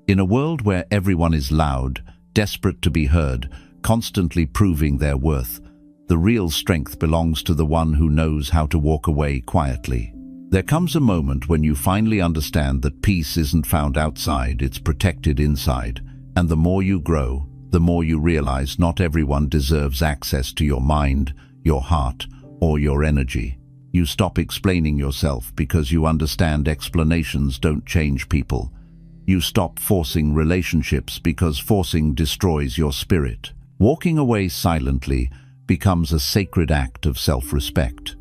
In a world where everyone is loud, desperate to be heard, constantly proving their worth, the real strength belongs to the one who knows how to walk away quietly. There comes a moment when you finally understand that peace isn't found outside, it's protected inside. And the more you grow, the more you realize not everyone deserves access to your mind, your heart, or your energy. You stop explaining yourself because you understand explanations don't change people. You stop forcing relationships because forcing destroys your spirit. Walking away silently becomes a sacred act of self-respect.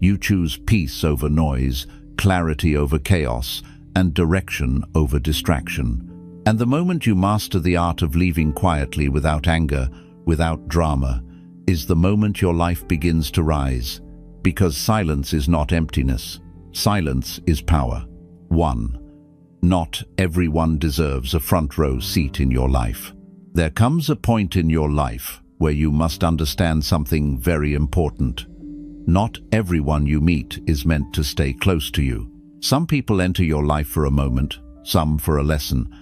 You choose peace over noise, clarity over chaos, and direction over distraction. And the moment you master the art of leaving quietly without anger, without drama, is the moment your life begins to rise. Because silence is not emptiness. Silence is power. 1. Not everyone deserves a front row seat in your life. There comes a point in your life where you must understand something very important. Not everyone you meet is meant to stay close to you. Some people enter your life for a moment, some for a lesson,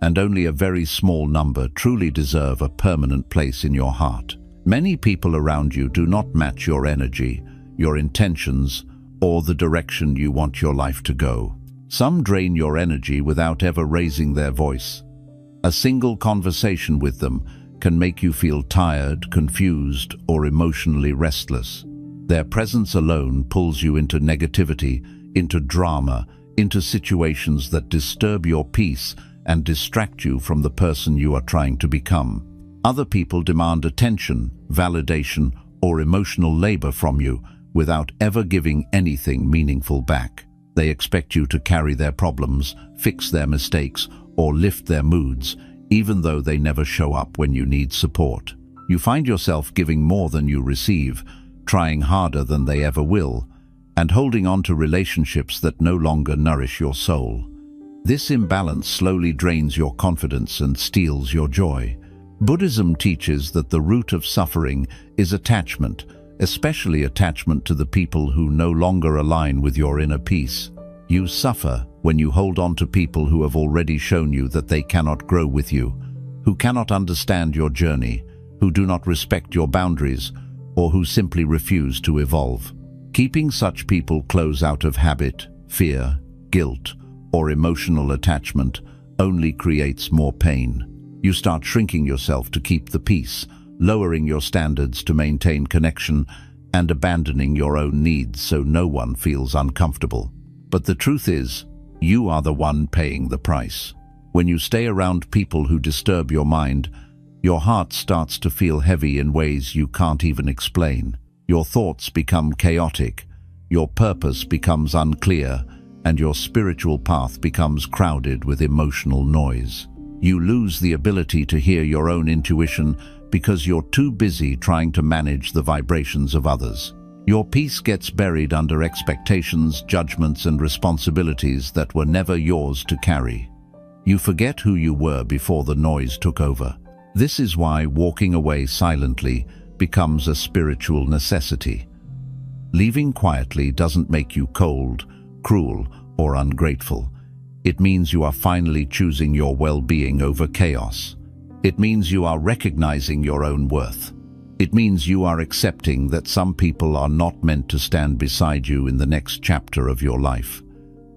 and only a very small number truly deserve a permanent place in your heart. Many people around you do not match your energy, your intentions, or the direction you want your life to go. Some drain your energy without ever raising their voice. A single conversation with them can make you feel tired, confused, or emotionally restless. Their presence alone pulls you into negativity, into drama, into situations that disturb your peace and distract you from the person you are trying to become. Other people demand attention, validation, or emotional labor from you without ever giving anything meaningful back. They expect you to carry their problems, fix their mistakes, or lift their moods, even though they never show up when you need support. You find yourself giving more than you receive, trying harder than they ever will, and holding on to relationships that no longer nourish your soul. This imbalance slowly drains your confidence and steals your joy. Buddhism teaches that the root of suffering is attachment, especially attachment to the people who no longer align with your inner peace. You suffer when you hold on to people who have already shown you that they cannot grow with you, who cannot understand your journey, who do not respect your boundaries, or who simply refuse to evolve. Keeping such people close out of habit, fear, guilt, or emotional attachment only creates more pain. You start shrinking yourself to keep the peace, lowering your standards to maintain connection, and abandoning your own needs so no one feels uncomfortable. But the truth is, you are the one paying the price. When you stay around people who disturb your mind, your heart starts to feel heavy in ways you can't even explain. Your thoughts become chaotic, your purpose becomes unclear, and your spiritual path becomes crowded with emotional noise. You lose the ability to hear your own intuition because you're too busy trying to manage the vibrations of others. Your peace gets buried under expectations, judgments, and responsibilities that were never yours to carry. You forget who you were before the noise took over. This is why walking away silently becomes a spiritual necessity. Leaving quietly doesn't make you cold, cruel, or ungrateful. It means you are finally choosing your well-being over chaos. It means you are recognizing your own worth. It means you are accepting that some people are not meant to stand beside you in the next chapter of your life.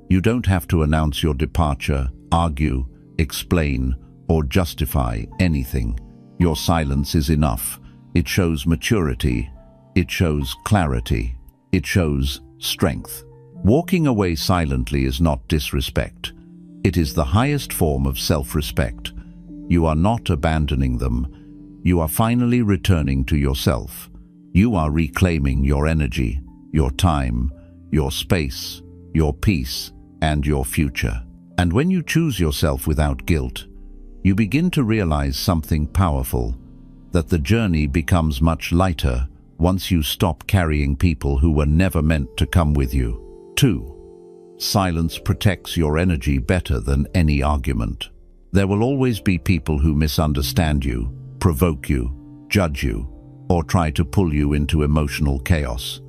You don't have to announce your departure, argue, explain, or justify anything. Your silence is enough. It shows maturity. It shows clarity. It shows strength. Walking away silently is not disrespect. It is the highest form of self-respect. You are not abandoning them. You are finally returning to yourself. You are reclaiming your energy, your time, your space, your peace, and your future. And when you choose yourself without guilt, you begin to realize something powerful, that the journey becomes much lighter once you stop carrying people who were never meant to come with you. 2. Silence protects your energy better than any argument. There will always be people who misunderstand you, provoke you, judge you, or try to pull you into emotional chaos.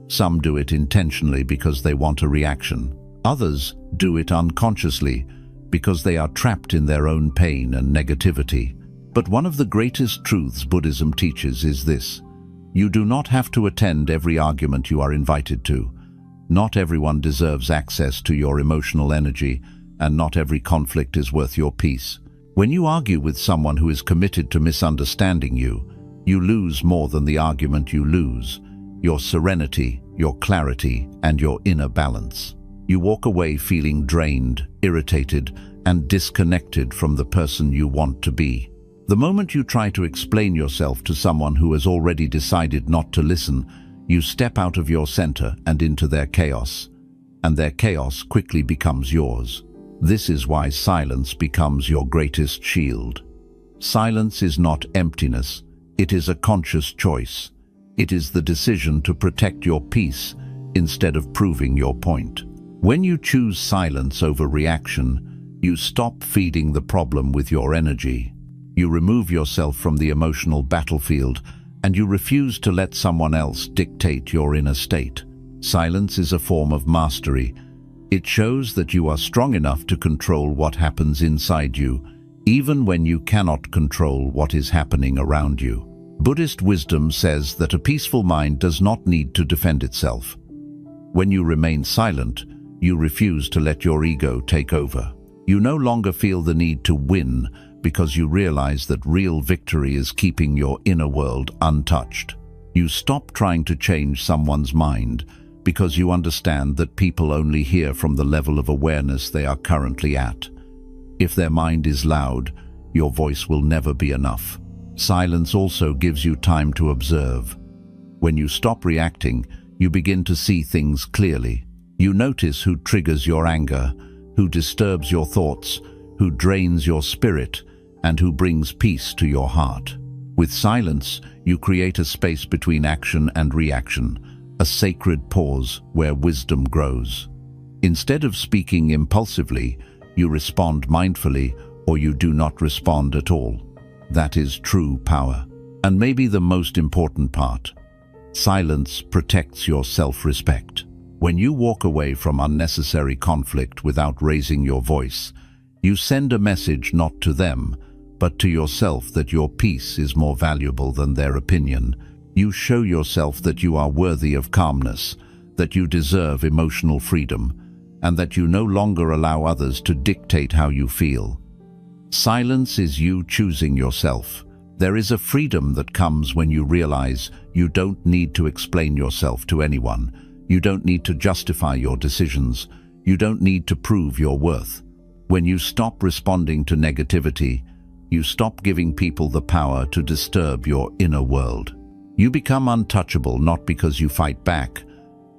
Some do it intentionally because they want a reaction. Others do it unconsciously because they are trapped in their own pain and negativity. But one of the greatest truths Buddhism teaches is this: you do not have to attend every argument you are invited to. Not everyone deserves access to your emotional energy, and not every conflict is worth your peace. When you argue with someone who is committed to misunderstanding you, you lose more than the argument. You lose your serenity, your clarity, and your inner balance. You walk away feeling drained, irritated, and disconnected from the person you want to be. The moment you try to explain yourself to someone who has already decided not to listen, you step out of your center and into their chaos, and their chaos quickly becomes yours. This is why silence becomes your greatest shield. Silence is not emptiness, it is a conscious choice. It is the decision to protect your peace instead of proving your point. When you choose silence over reaction, you stop feeding the problem with your energy. You remove yourself from the emotional battlefield, and you refuse to let someone else dictate your inner state. Silence is a form of mastery. It shows that you are strong enough to control what happens inside you, even when you cannot control what is happening around you. Buddhist wisdom says that a peaceful mind does not need to defend itself. When you remain silent, you refuse to let your ego take over. You no longer feel the need to win because you realize that real victory is keeping your inner world untouched. You stop trying to change someone's mind because you understand that people only hear from the level of awareness they are currently at. If their mind is loud, your voice will never be enough. Silence also gives you time to observe. When you stop reacting, you begin to see things clearly. You notice who triggers your anger, who disturbs your thoughts, who drains your spirit, and who brings peace to your heart. With silence, you create a space between action and reaction, a sacred pause where wisdom grows. Instead of speaking impulsively, you respond mindfully, or you do not respond at all. That is true power. And maybe the most important part: silence protects your self-respect. When you walk away from unnecessary conflict without raising your voice, you send a message not to them, but to yourself that your peace is more valuable than their opinion. You show yourself that you are worthy of calmness, that you deserve emotional freedom, and that you no longer allow others to dictate how you feel. Silence is you choosing yourself. There is a freedom that comes when you realize you don't need to explain yourself to anyone. You don't need to justify your decisions. You don't need to prove your worth. When you stop responding to negativity, you stop giving people the power to disturb your inner world. You become untouchable not because you fight back,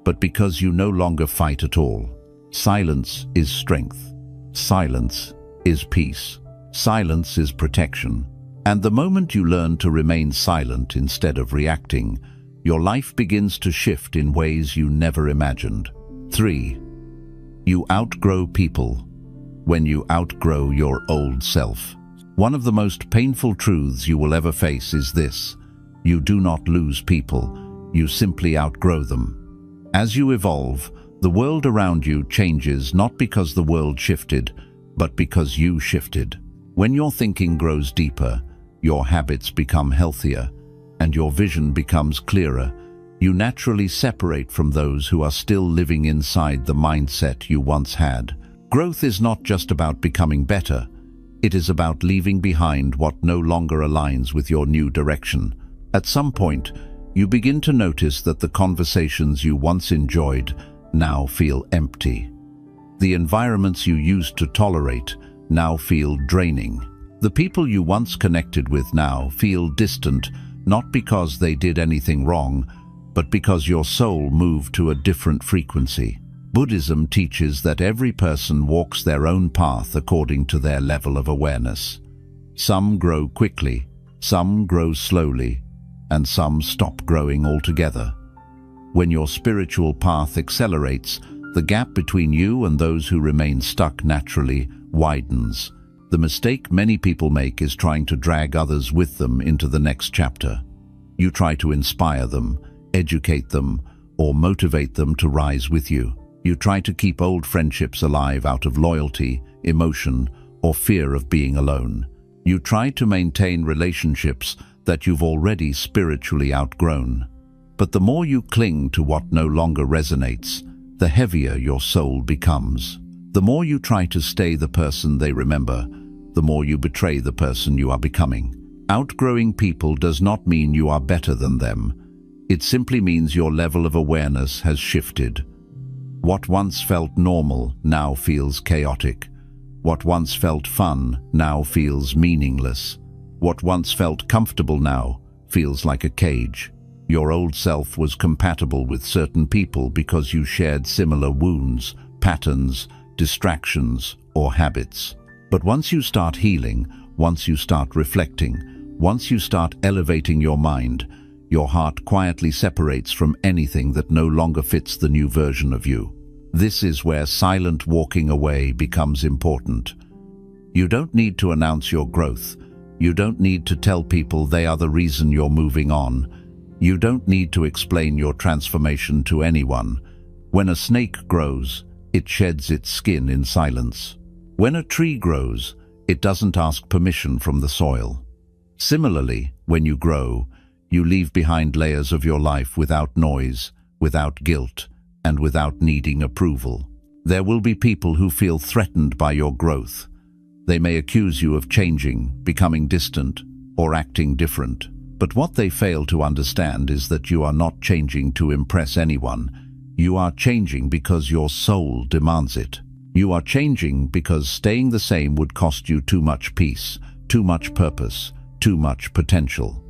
but because you no longer fight at all. Silence is strength. Silence is peace. Silence is protection. And the moment you learn to remain silent instead of reacting, your life begins to shift in ways you never imagined. 3. You outgrow people when you outgrow your old self. One of the most painful truths you will ever face is this: you do not lose people, you simply outgrow them. As you evolve, the world around you changes not because the world shifted, but because you shifted. When your thinking grows deeper, your habits become healthier, and your vision becomes clearer, you naturally separate from those who are still living inside the mindset you once had. Growth is not just about becoming better. It is about leaving behind what no longer aligns with your new direction. At some point, you begin to notice that the conversations you once enjoyed now feel empty. The environments you used to tolerate now feel draining. The people you once connected with now feel distant, not because they did anything wrong, but because your soul moved to a different frequency. Buddhism teaches that every person walks their own path according to their level of awareness. Some grow quickly, some grow slowly, and some stop growing altogether. When your spiritual path accelerates, the gap between you and those who remain stuck naturally widens. The mistake many people make is trying to drag others with them into the next chapter. You try to inspire them, educate them, or motivate them to rise with you. You try to keep old friendships alive out of loyalty, emotion, or fear of being alone. You try to maintain relationships that you've already spiritually outgrown. But the more you cling to what no longer resonates, the heavier your soul becomes. The more you try to stay the person they remember, the more you betray the person you are becoming. Outgrowing people does not mean you are better than them. It simply means your level of awareness has shifted. What once felt normal now feels chaotic. What once felt fun now feels meaningless. What once felt comfortable now feels like a cage. Your old self was compatible with certain people because you shared similar wounds, patterns, distractions, or habits. But once you start healing, once you start reflecting, once you start elevating your mind, your heart quietly separates from anything that no longer fits the new version of you. This is where silent walking away becomes important. You don't need to announce your growth. You don't need to tell people they are the reason you're moving on. You don't need to explain your transformation to anyone. When a snake grows, it sheds its skin in silence. When a tree grows, it doesn't ask permission from the soil. Similarly, when you grow, you leave behind layers of your life without noise, without guilt, and without needing approval. There will be people who feel threatened by your growth. They may accuse you of changing, becoming distant, or acting different. But what they fail to understand is that you are not changing to impress anyone. You are changing because your soul demands it. You are changing because staying the same would cost you too much peace, too much purpose, too much potential.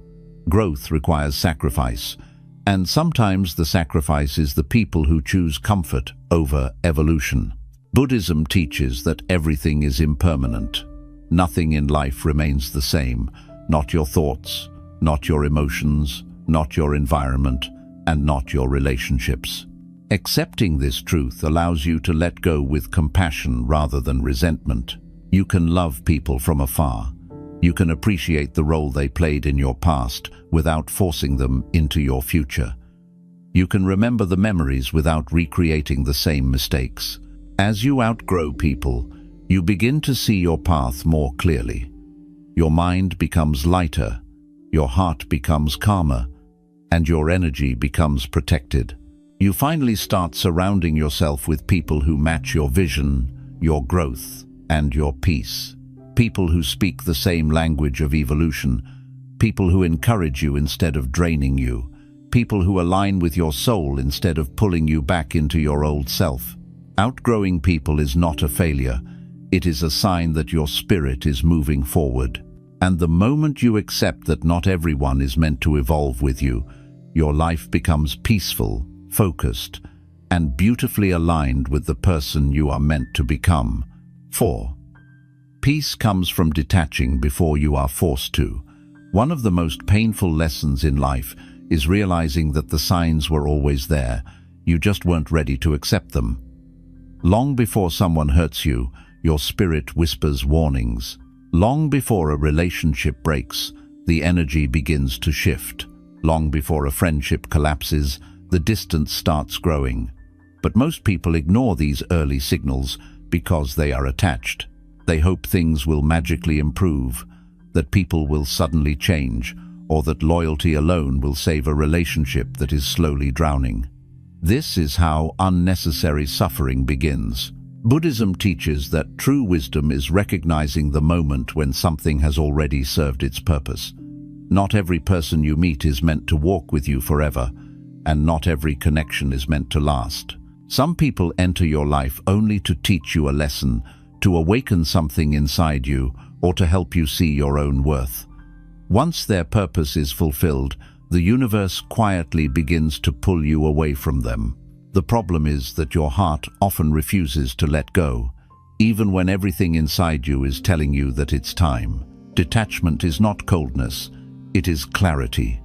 Growth requires sacrifice, and sometimes the sacrifice is the people who choose comfort over evolution. Buddhism teaches that everything is impermanent. Nothing in life remains the same, not your thoughts, not your emotions, not your environment, and not your relationships. Accepting this truth allows you to let go with compassion rather than resentment. You can love people from afar. You can appreciate the role they played in your past without forcing them into your future. You can remember the memories without recreating the same mistakes. As you outgrow people, you begin to see your path more clearly. Your mind becomes lighter, your heart becomes calmer, and your energy becomes protected. You finally start surrounding yourself with people who match your vision, your growth, and your peace. People who speak the same language of evolution. People who encourage you instead of draining you. People who align with your soul instead of pulling you back into your old self. Outgrowing people is not a failure. It is a sign that your spirit is moving forward. And the moment you accept that not everyone is meant to evolve with you, your life becomes peaceful, focused, and beautifully aligned with the person you are meant to become. 4. Peace comes from detaching before you are forced to. One of the most painful lessons in life is realizing that the signs were always there. You just weren't ready to accept them. Long before someone hurts you, your spirit whispers warnings. Long before a relationship breaks, the energy begins to shift. Long before a friendship collapses, the distance starts growing. But most people ignore these early signals because they are attached. They hope things will magically improve, that people will suddenly change, or that loyalty alone will save a relationship that is slowly drowning. This is how unnecessary suffering begins. Buddhism teaches that true wisdom is recognizing the moment when something has already served its purpose. Not every person you meet is meant to walk with you forever, and not every connection is meant to last. Some people enter your life only to teach you a lesson, to awaken something inside you, or to help you see your own worth. Once their purpose is fulfilled, the universe quietly begins to pull you away from them. The problem is that your heart often refuses to let go, even when everything inside you is telling you that it's time. Detachment is not coldness, it is clarity.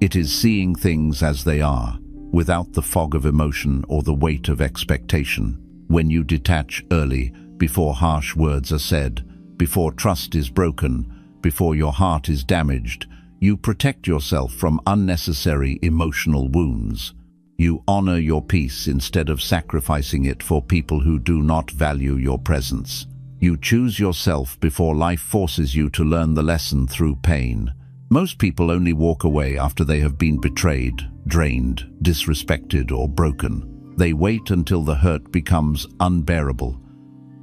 It is seeing things as they are, without the fog of emotion or the weight of expectation. When you detach early, before harsh words are said, before trust is broken, before your heart is damaged, you protect yourself from unnecessary emotional wounds. You honor your peace instead of sacrificing it for people who do not value your presence. You choose yourself before life forces you to learn the lesson through pain. Most people only walk away after they have been betrayed, drained, disrespected, or broken. They wait until the hurt becomes unbearable,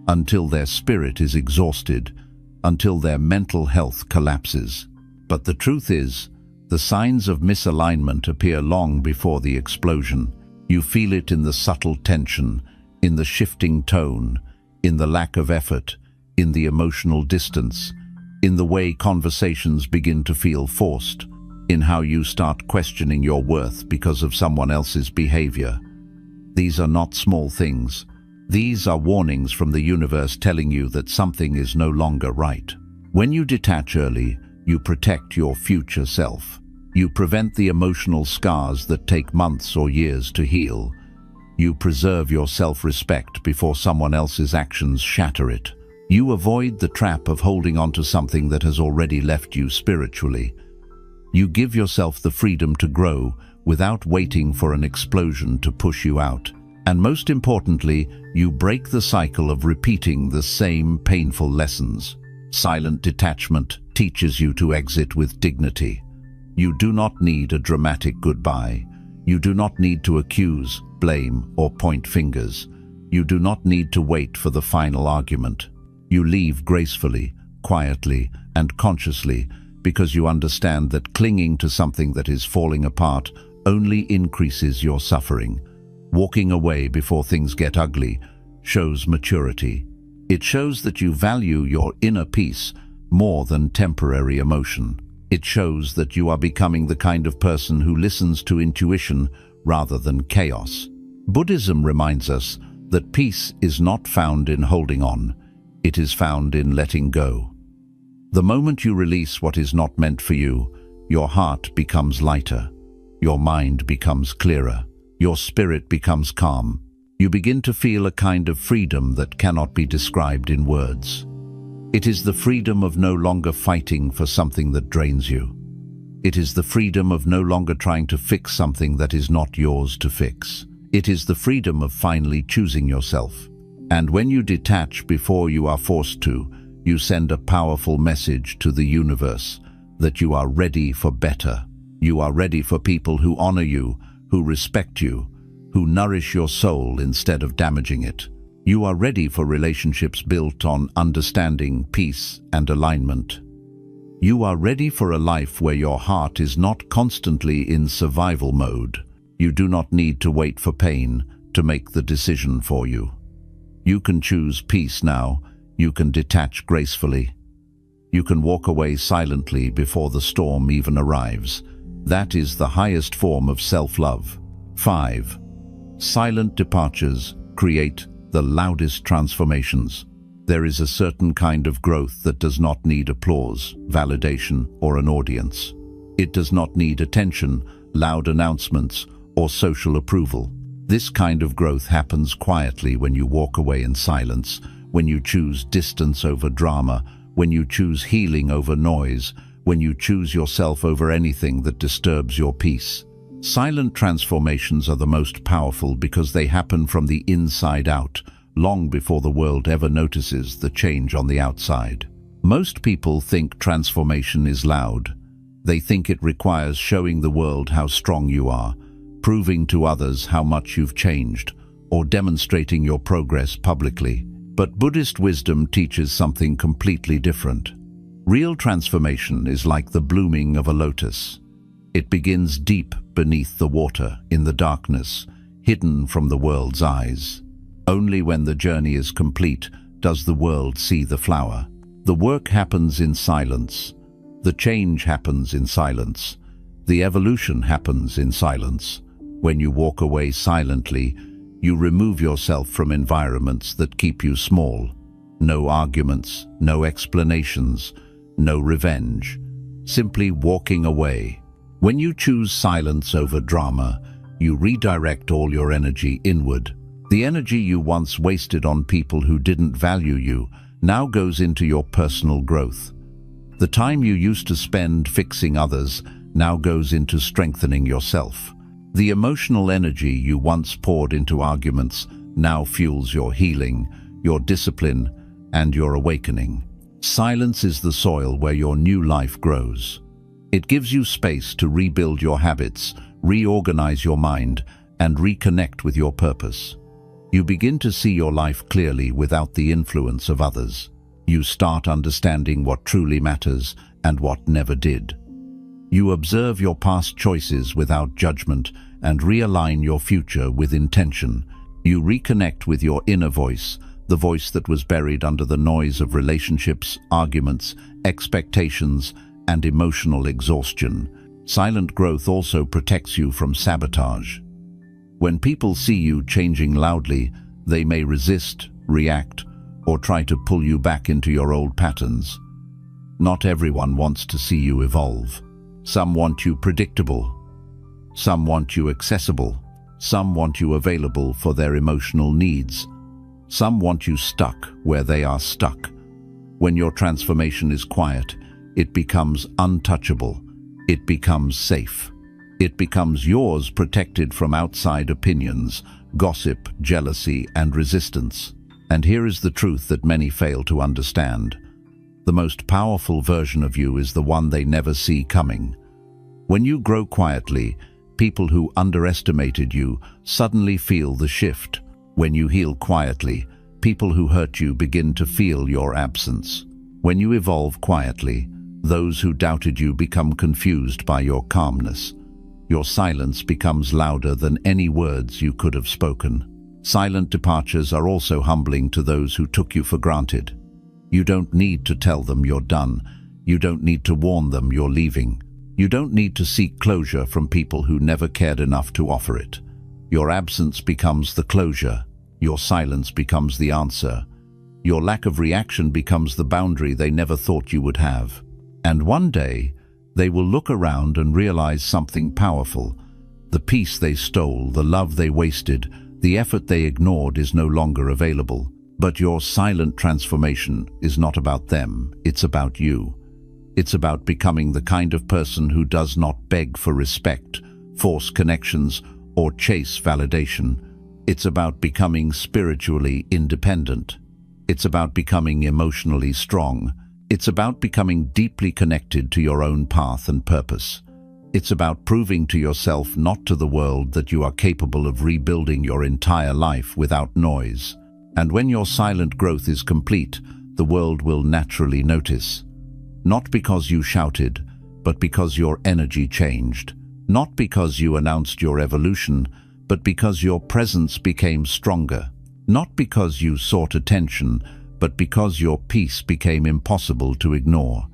until their spirit is exhausted, until their mental health collapses. But the truth is, the signs of misalignment appear long before the explosion. You feel it in the subtle tension, in the shifting tone, in the lack of effort, in the emotional distance, in the way conversations begin to feel forced, in how you start questioning your worth because of someone else's behavior. These are not small things. These are warnings from the universe telling you that something is no longer right. When you detach early, you protect your future self. You prevent the emotional scars that take months or years to heal. You preserve your self-respect before someone else's actions shatter it. You avoid the trap of holding on to something that has already left you spiritually. You give yourself the freedom to grow without waiting for an explosion to push you out. And most importantly, you break the cycle of repeating the same painful lessons. Silent detachment teaches you to exit with dignity. You do not need a dramatic goodbye. You do not need to accuse, blame, or point fingers. You do not need to wait for the final argument. You leave gracefully, quietly, and consciously because you understand that clinging to something that is falling apart only increases your suffering. Walking away before things get ugly shows maturity. It shows that you value your inner peace more than temporary emotion. It shows that you are becoming the kind of person who listens to intuition rather than chaos. Buddhism reminds us that peace is not found in holding on. It is found in letting go. The moment you release what is not meant for you, your heart becomes lighter. Your mind becomes clearer. Your spirit becomes calm. You begin to feel a kind of freedom that cannot be described in words. It is the freedom of no longer fighting for something that drains you. It is the freedom of no longer trying to fix something that is not yours to fix. It is the freedom of finally choosing yourself. And when you detach before you are forced to, you send a powerful message to the universe that you are ready for better. You are ready for people who honor you, who respect you, who nourish your soul instead of damaging it. You are ready for relationships built on understanding, peace, and alignment. You are ready for a life where your heart is not constantly in survival mode. You do not need to wait for pain to make the decision for you. You can choose peace now. You can detach gracefully. You can walk away silently before the storm even arrives. That is the highest form of self-love. 5. Silent departures create the loudest transformations. There is a certain kind of growth that does not need applause, validation, or an audience. It does not need attention, loud announcements, or social approval. This kind of growth happens quietly when you walk away in silence, when you choose distance over drama, when you choose healing over noise, when you choose yourself over anything that disturbs your peace. Silent transformations are the most powerful because they happen from the inside out, long before the world ever notices the change on the outside. Most people think transformation is loud. They think it requires showing the world how strong you are, proving to others how much you've changed, or demonstrating your progress publicly. But Buddhist wisdom teaches something completely different. Real transformation is like the blooming of a lotus. It begins deep beneath the water, in the darkness, hidden from the world's eyes. Only when the journey is complete does the world see the flower. The work happens in silence. The change happens in silence. The evolution happens in silence. When you walk away silently, you remove yourself from environments that keep you small. No arguments, no explanations, no revenge. Simply walking away. When you choose silence over drama, you redirect all your energy inward. The energy you once wasted on people who didn't value you now goes into your personal growth. The time you used to spend fixing others now goes into strengthening yourself. The emotional energy you once poured into arguments now fuels your healing, your discipline, and your awakening. Silence is the soil where your new life grows. It gives you space to rebuild your habits, reorganize your mind, and reconnect with your purpose. You begin to see your life clearly without the influence of others. You start understanding what truly matters and what never did. You observe your past choices without judgment and realign your future with intention. You reconnect with your inner voice, the voice that was buried under the noise of relationships, arguments, expectations, and emotional exhaustion. Silent growth also protects you from sabotage. When people see you changing loudly, they may resist, react, or try to pull you back into your old patterns. Not everyone wants to see you evolve. Some want you predictable. Some want you accessible. Some want you available for their emotional needs. Some want you stuck where they are stuck. When your transformation is quiet, it becomes untouchable. It becomes safe. It becomes yours, protected from outside opinions, gossip, jealousy, and resistance. And here is the truth that many fail to understand. The most powerful version of you is the one they never see coming. When you grow quietly, people who underestimated you suddenly feel the shift. When you heal quietly, people who hurt you begin to feel your absence. When you evolve quietly, those who doubted you become confused by your calmness. Your silence becomes louder than any words you could have spoken. Silent departures are also humbling to those who took you for granted. You don't need to tell them you're done. You don't need to warn them you're leaving. You don't need to seek closure from people who never cared enough to offer it. Your absence becomes the closure. Your silence becomes the answer. Your lack of reaction becomes the boundary they never thought you would have. And one day, they will look around and realize something powerful. The peace they stole, the love they wasted, the effort they ignored is no longer available. But your silent transformation is not about them, it's about you. It's about becoming the kind of person who does not beg for respect, force connections, or chase validation. It's about becoming spiritually independent. It's about becoming emotionally strong. It's about becoming deeply connected to your own path and purpose. It's about proving to yourself, not to the world, that you are capable of rebuilding your entire life without noise. And when your silent growth is complete, the world will naturally notice. Not because you shouted, but because your energy changed. Not because you announced your evolution, but because your presence became stronger. Not because you sought attention, but because your peace became impossible to ignore.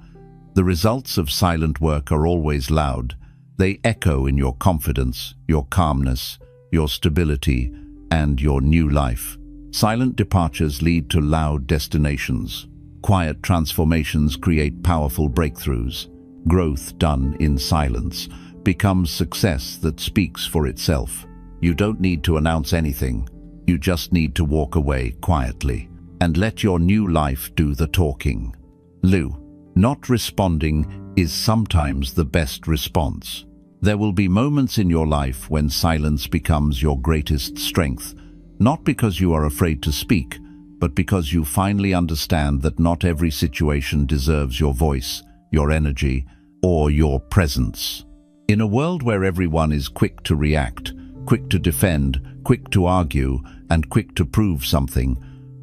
The results of silent work are always loud. They echo in your confidence, your calmness, your stability, and your new life. Silent departures lead to loud destinations. Quiet transformations create powerful breakthroughs. Growth done in silence becomes success that speaks for itself. You don't need to announce anything. You just need to walk away quietly and let your new life do the talking. Not responding is sometimes the best response. There will be moments in your life when silence becomes your greatest strength, not because you are afraid to speak, but because you finally understand that not every situation deserves your voice, your energy, or your presence. In a world where everyone is quick to react, quick to defend, quick to argue, and quick to prove something,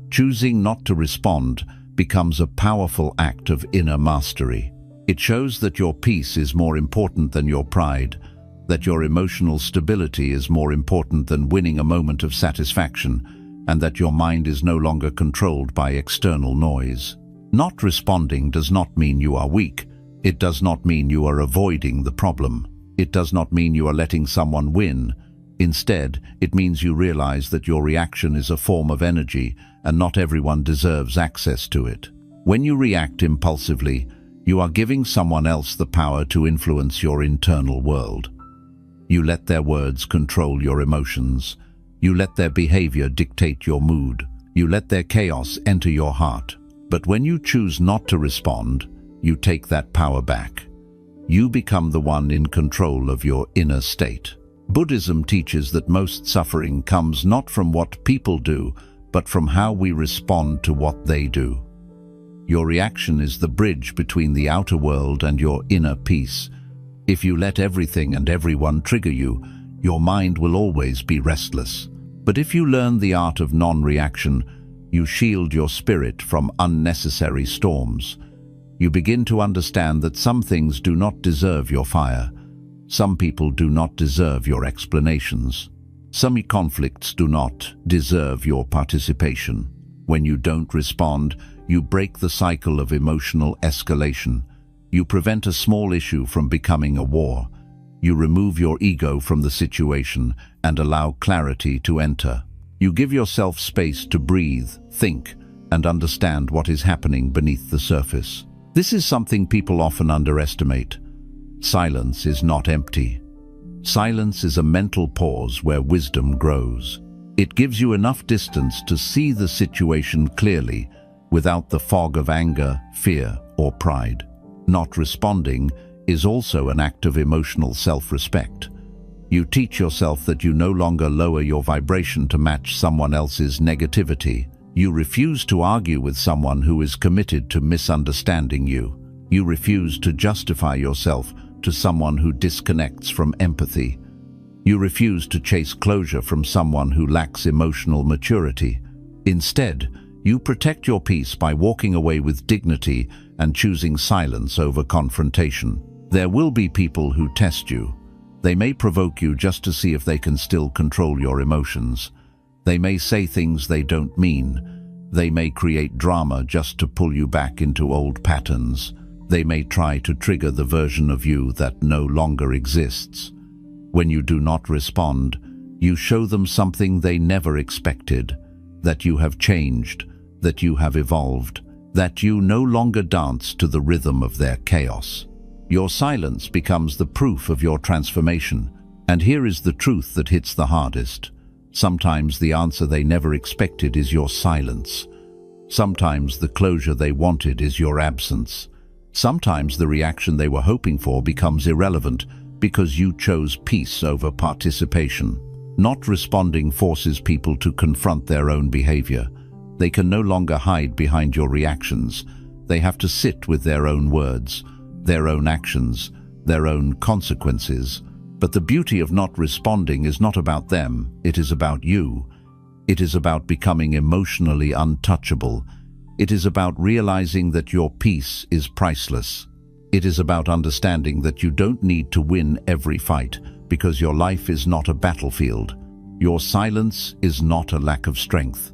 choosing not to respond becomes a powerful act of inner mastery. It shows that your peace is more important than your pride, that your emotional stability is more important than winning a moment of satisfaction, and that your mind is no longer controlled by external noise. Not responding does not mean you are weak. It does not mean you are avoiding the problem. It does not mean you are letting someone win. Instead, it means you realize that your reaction is a form of energy, and not everyone deserves access to it. When you react impulsively, you are giving someone else the power to influence your internal world. You let their words control your emotions. You let their behavior dictate your mood. You let their chaos enter your heart. But when you choose not to respond, you take that power back. You become the one in control of your inner state. Buddhism teaches that most suffering comes not from what people do, but from how we respond to what they do. Your reaction is the bridge between the outer world and your inner peace. If you let everything and everyone trigger you, your mind will always be restless. But if you learn the art of non-reaction, you shield your spirit from unnecessary storms. You begin to understand that some things do not deserve your fire. Some people do not deserve your explanations. Some conflicts do not deserve your participation. When you don't respond, you break the cycle of emotional escalation. You prevent a small issue from becoming a war. You remove your ego from the situation and allow clarity to enter. You give yourself space to breathe, think, and understand what is happening beneath the surface. This is something people often underestimate. Silence is not empty. Silence is a mental pause where wisdom grows. It gives you enough distance to see the situation clearly, without the fog of anger, fear, or pride. Not responding is also an act of emotional self-respect. You teach yourself that you no longer lower your vibration to match someone else's negativity. You refuse to argue with someone who is committed to misunderstanding you. You refuse to justify yourself to someone who disconnects from empathy. You refuse to chase closure from someone who lacks emotional maturity. Instead, you protect your peace by walking away with dignity and choosing silence over confrontation. There will be people who test you. They may provoke you just to see if they can still control your emotions. They may say things they don't mean. They may create drama just to pull you back into old patterns. They may try to trigger the version of you that no longer exists. When you do not respond, you show them something they never expected, that you have changed, that you have evolved, that you no longer dance to the rhythm of their chaos. Your silence becomes the proof of your transformation, and here is the truth that hits the hardest. Sometimes the answer they never expected is your silence. Sometimes the closure they wanted is your absence. Sometimes the reaction they were hoping for becomes irrelevant because you chose peace over participation. Not responding forces people to confront their own behavior. They can no longer hide behind your reactions. They have to sit with their own words, their own actions, their own consequences. But the beauty of not responding is not about them, it is about you. It is about becoming emotionally untouchable. It is about realizing that your peace is priceless. It is about understanding that you don't need to win every fight, because your life is not a battlefield. Your silence is not a lack of strength.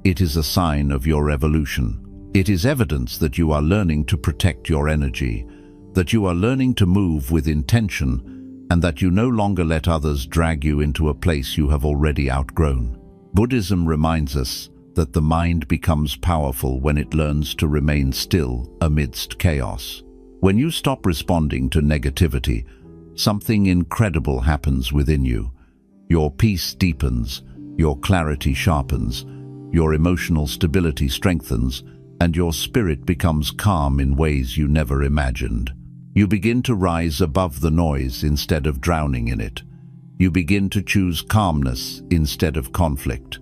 It is a sign of your evolution. It is evidence that you are learning to protect your energy, that you are learning to move with intention, and that you no longer let others drag you into a place you have already outgrown. Buddhism reminds us that the mind becomes powerful when it learns to remain still amidst chaos. When you stop responding to negativity, something incredible happens within you. Your peace deepens, your clarity sharpens, your emotional stability strengthens, and your spirit becomes calm in ways you never imagined. You begin to rise above the noise instead of drowning in it. You begin to choose calmness instead of conflict.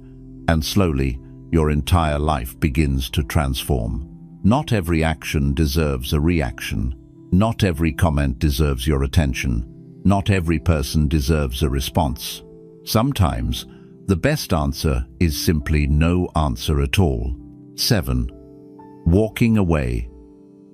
And slowly, your entire life begins to transform. Not every action deserves a reaction. Not every comment deserves your attention. Not every person deserves a response. Sometimes, the best answer is simply no answer at all. 7. Walking away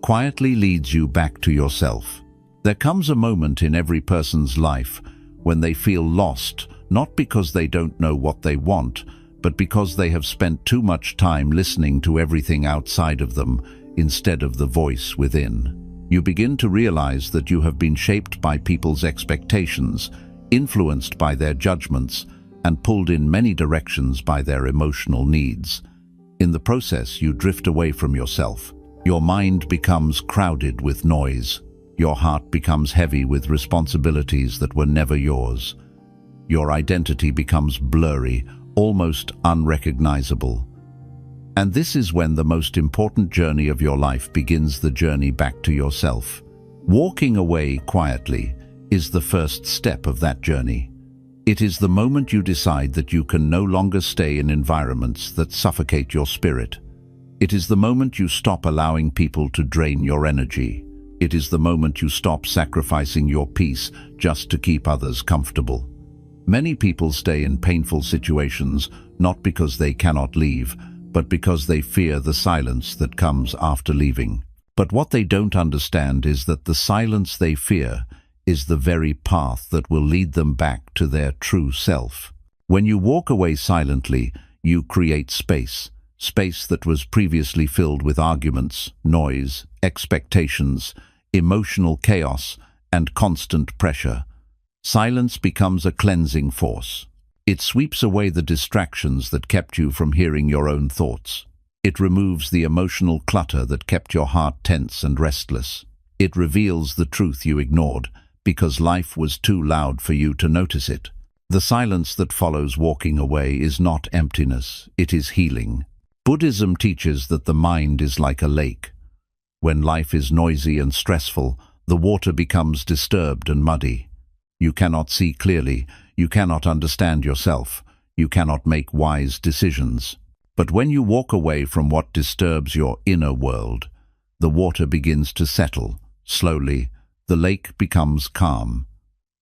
quietly leads you back to yourself. There comes a moment in every person's life when they feel lost, not because they don't know what they want, but because they have spent too much time listening to everything outside of them instead of the voice within. You begin to realize that you have been shaped by people's expectations, influenced by their judgments, and pulled in many directions by their emotional needs. In the process, you drift away from yourself. Your mind becomes crowded with noise. Your heart becomes heavy with responsibilities that were never yours. Your identity becomes blurry, almost unrecognizable. And this is when the most important journey of your life begins, the journey back to yourself. Walking away quietly is the first step of that journey. It is the moment you decide that you can no longer stay in environments that suffocate your spirit. It is the moment you stop allowing people to drain your energy. It is the moment you stop sacrificing your peace just to keep others comfortable. Many people stay in painful situations not because they cannot leave, but because they fear the silence that comes after leaving. But what they don't understand is that the silence they fear is the very path that will lead them back to their true self. When you walk away silently, you create space that was previously filled with arguments, noise, expectations, emotional chaos, and constant pressure. Silence becomes a cleansing force. It sweeps away the distractions that kept you from hearing your own thoughts. It removes the emotional clutter that kept your heart tense and restless. It reveals the truth you ignored because life was too loud for you to notice it. The silence that follows walking away is not emptiness, it is healing. Buddhism teaches that the mind is like a lake. When life is noisy and stressful, the water becomes disturbed and muddy. You cannot see clearly, you cannot understand yourself, you cannot make wise decisions. But when you walk away from what disturbs your inner world, the water begins to settle. Slowly, the lake becomes calm.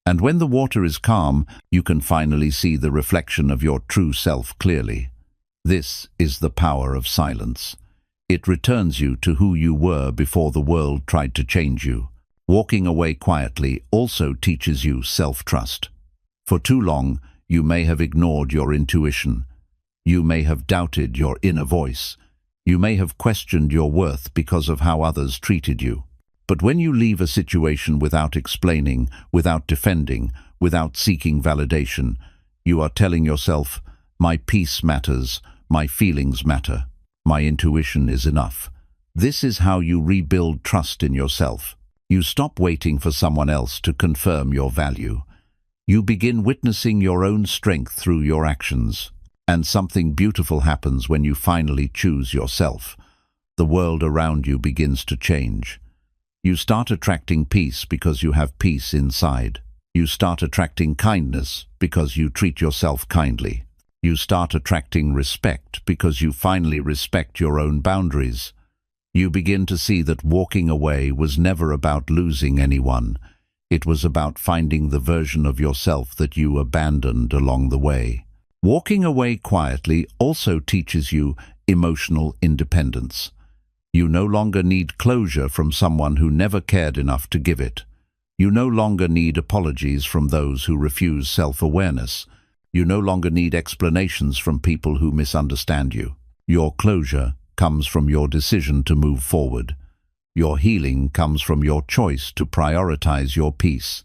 And when the water is calm, you can finally see the reflection of your true self clearly. This is the power of silence. It returns you to who you were before the world tried to change you. Walking away quietly also teaches you self-trust. For too long, you may have ignored your intuition. You may have doubted your inner voice. You may have questioned your worth because of how others treated you. But when you leave a situation without explaining, without defending, without seeking validation, you are telling yourself, my peace matters, my feelings matter, my intuition is enough. This is how you rebuild trust in yourself. You stop waiting for someone else to confirm your value. You begin witnessing your own strength through your actions. And something beautiful happens when you finally choose yourself. The world around you begins to change. You start attracting peace because you have peace inside. You start attracting kindness because you treat yourself kindly. You start attracting respect because you finally respect your own boundaries. You begin to see that walking away was never about losing anyone. It was about finding the version of yourself that you abandoned along the way. Walking away quietly also teaches you emotional independence. You no longer need closure from someone who never cared enough to give it. You no longer need apologies from those who refuse self-awareness. You no longer need explanations from people who misunderstand you. Your closure comes from your decision to move forward. Your healing comes from your choice to prioritize your peace.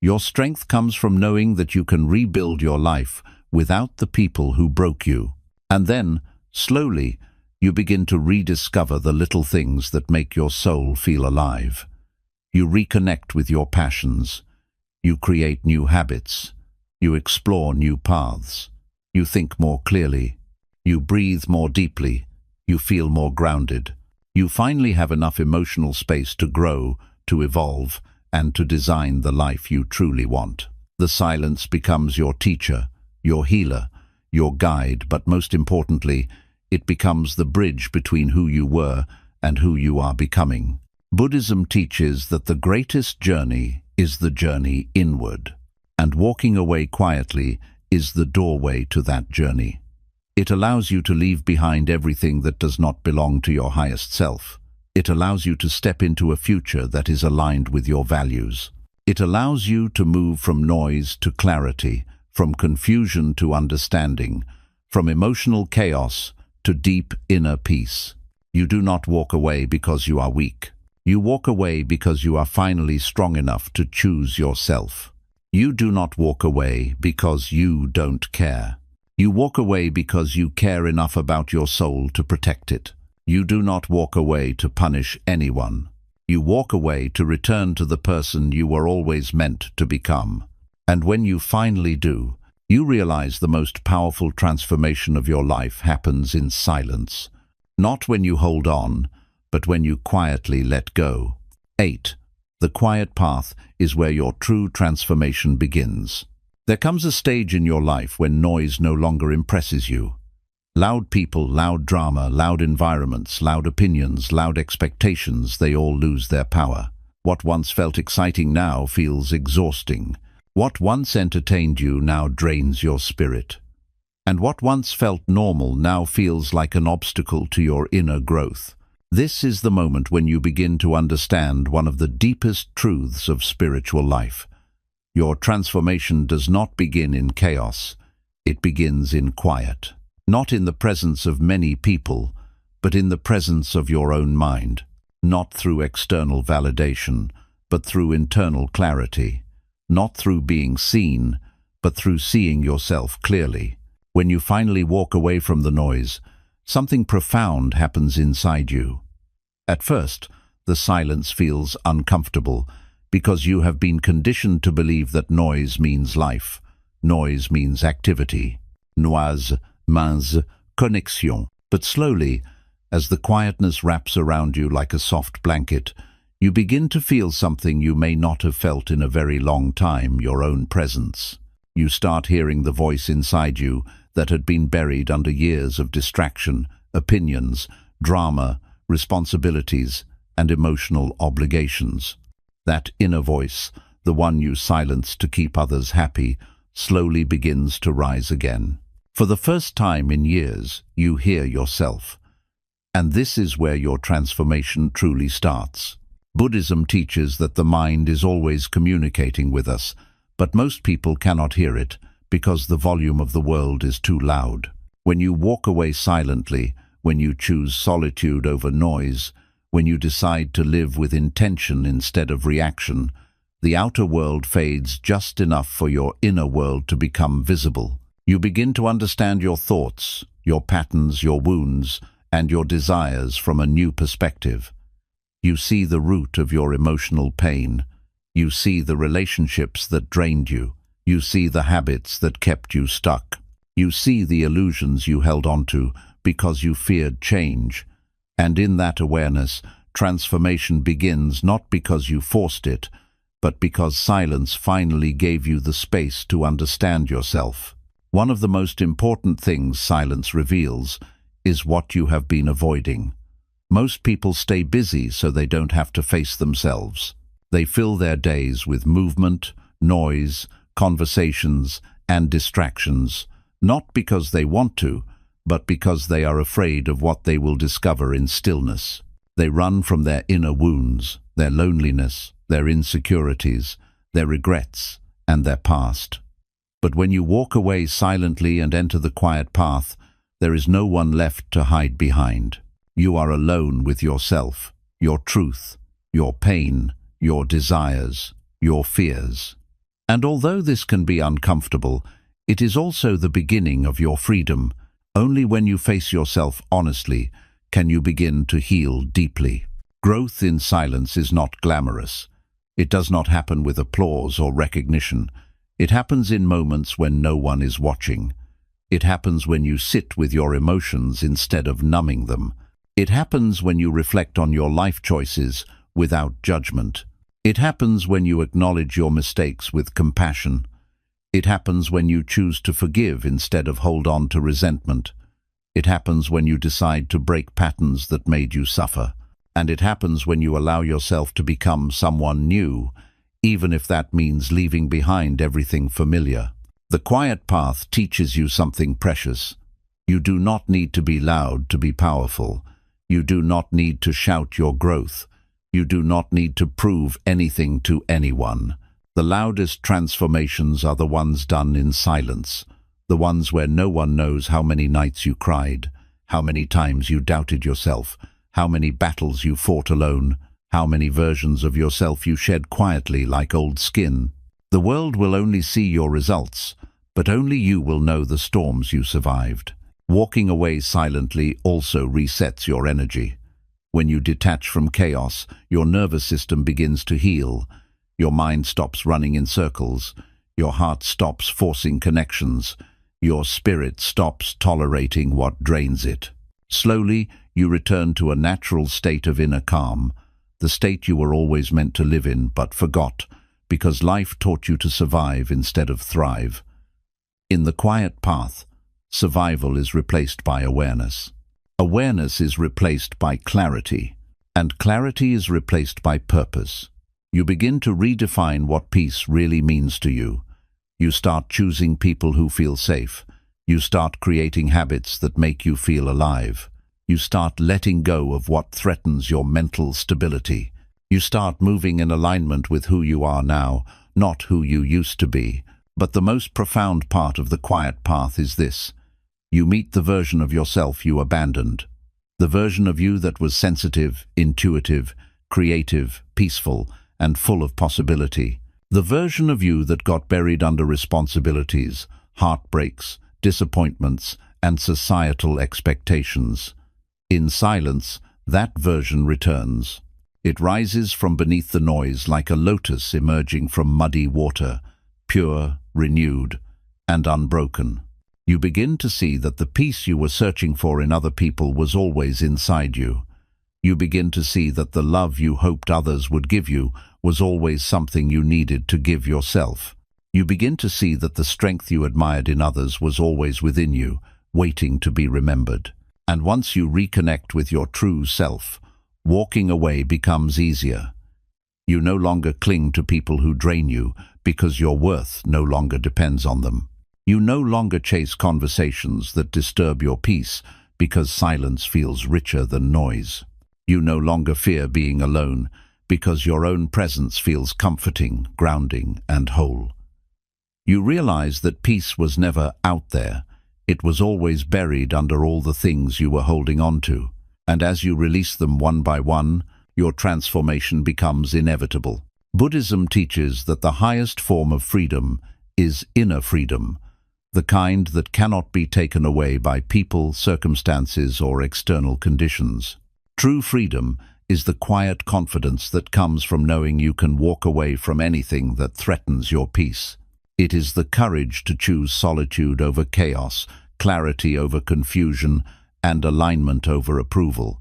Your strength comes from knowing that you can rebuild your life without the people who broke you. And then, slowly, you begin to rediscover the little things that make your soul feel alive. You reconnect with your passions. You create new habits. You explore new paths. You think more clearly. You breathe more deeply. You feel more grounded. You finally have enough emotional space to grow, to evolve, and to design the life you truly want. The silence becomes your teacher, your healer, your guide, but most importantly, it becomes the bridge between who you were and who you are becoming. Buddhism teaches that the greatest journey is the journey inward, and walking away quietly is the doorway to that journey. It allows you to leave behind everything that does not belong to your highest self. It allows you to step into a future that is aligned with your values. It allows you to move from noise to clarity, from confusion to understanding, from emotional chaos to deep inner peace. You do not walk away because you are weak. You walk away because you are finally strong enough to choose yourself. You do not walk away because you don't care. You walk away because you care enough about your soul to protect it. You do not walk away to punish anyone. You walk away to return to the person you were always meant to become. And when you finally do, you realize the most powerful transformation of your life happens in silence. Not when you hold on, but when you quietly let go. 8. The quiet path is where your true transformation begins. There comes a stage in your life when noise no longer impresses you. Loud people, loud drama, loud environments, loud opinions, loud expectations, they all lose their power. What once felt exciting now feels exhausting. What once entertained you now drains your spirit. And what once felt normal now feels like an obstacle to your inner growth. This is the moment when you begin to understand one of the deepest truths of spiritual life. Your transformation does not begin in chaos. It begins in quiet. Not in the presence of many people, but in the presence of your own mind. Not through external validation, but through internal clarity. Not through being seen, but through seeing yourself clearly. When you finally walk away from the noise, something profound happens inside you. At first, the silence feels uncomfortable because you have been conditioned to believe that noise means life. Noise means activity. Noise means connexion. But slowly, as the quietness wraps around you like a soft blanket, you begin to feel something you may not have felt in a very long time, your own presence. You start hearing the voice inside you that had been buried under years of distraction, opinions, drama, responsibilities, and emotional obligations. That inner voice, the one you silenced to keep others happy, slowly begins to rise again. For the first time in years, you hear yourself. And this is where your transformation truly starts. Buddhism teaches that the mind is always communicating with us, but most people cannot hear it because the volume of the world is too loud. When you walk away silently, when you choose solitude over noise, when you decide to live with intention instead of reaction, the outer world fades just enough for your inner world to become visible. You begin to understand your thoughts, your patterns, your wounds, and your desires from a new perspective. You see the root of your emotional pain. You see the relationships that drained you. You see the habits that kept you stuck. You see the illusions you held onto because you feared change. And in that awareness, transformation begins not because you forced it, but because silence finally gave you the space to understand yourself. One of the most important things silence reveals is what you have been avoiding. Most people stay busy so they don't have to face themselves. They fill their days with movement, noise, conversations, and distractions, not because they want to, but because they are afraid of what they will discover in stillness. They run from their inner wounds, their loneliness, their insecurities, their regrets, and their past. But when you walk away silently and enter the quiet path, there is no one left to hide behind. You are alone with yourself, your truth, your pain, your desires, your fears. And although this can be uncomfortable, it is also the beginning of your freedom. Only when you face yourself honestly can you begin to heal deeply. Growth in silence is not glamorous. It does not happen with applause or recognition. It happens in moments when no one is watching. It happens when you sit with your emotions instead of numbing them. It happens when you reflect on your life choices without judgment. It happens when you acknowledge your mistakes with compassion. It happens when you choose to forgive instead of hold on to resentment. It happens when you decide to break patterns that made you suffer. And it happens when you allow yourself to become someone new, even if that means leaving behind everything familiar. The quiet path teaches you something precious. You do not need to be loud to be powerful. You do not need to shout your growth. You do not need to prove anything to anyone. The loudest transformations are the ones done in silence, the ones where no one knows how many nights you cried, how many times you doubted yourself, how many battles you fought alone, how many versions of yourself you shed quietly like old skin. The world will only see your results, but only you will know the storms you survived. Walking away silently also resets your energy. When you detach from chaos, your nervous system begins to heal. Your mind stops running in circles. Your heart stops forcing connections. Your spirit stops tolerating what drains it. Slowly, you return to a natural state of inner calm, the state you were always meant to live in but forgot, because life taught you to survive instead of thrive. In the quiet path, survival is replaced by awareness. Awareness is replaced by clarity, and clarity is replaced by purpose. You begin to redefine what peace really means to you. You start choosing people who feel safe. You start creating habits that make you feel alive. You start letting go of what threatens your mental stability. You start moving in alignment with who you are now, not who you used to be. But the most profound part of the quiet path is this: you meet the version of yourself you abandoned. The version of you that was sensitive, intuitive, creative, peaceful, and full of possibility. The version of you that got buried under responsibilities, heartbreaks, disappointments, and societal expectations. In silence, that version returns. It rises from beneath the noise like a lotus emerging from muddy water, pure, renewed, and unbroken. You begin to see that the peace you were searching for in other people was always inside you. You begin to see that the love you hoped others would give you was always something you needed to give yourself. You begin to see that the strength you admired in others was always within you, waiting to be remembered. And once you reconnect with your true self, walking away becomes easier. You no longer cling to people who drain you because your worth no longer depends on them. You no longer chase conversations that disturb your peace because silence feels richer than noise. You no longer fear being alone because your own presence feels comforting, grounding, and whole. You realize that peace was never out there. It was always buried under all the things you were holding on to. And as you release them one by one, your transformation becomes inevitable. Buddhism teaches that the highest form of freedom is inner freedom, the kind that cannot be taken away by people, circumstances, or external conditions. True freedom is the quiet confidence that comes from knowing you can walk away from anything that threatens your peace. It is the courage to choose solitude over chaos, clarity over confusion, and alignment over approval.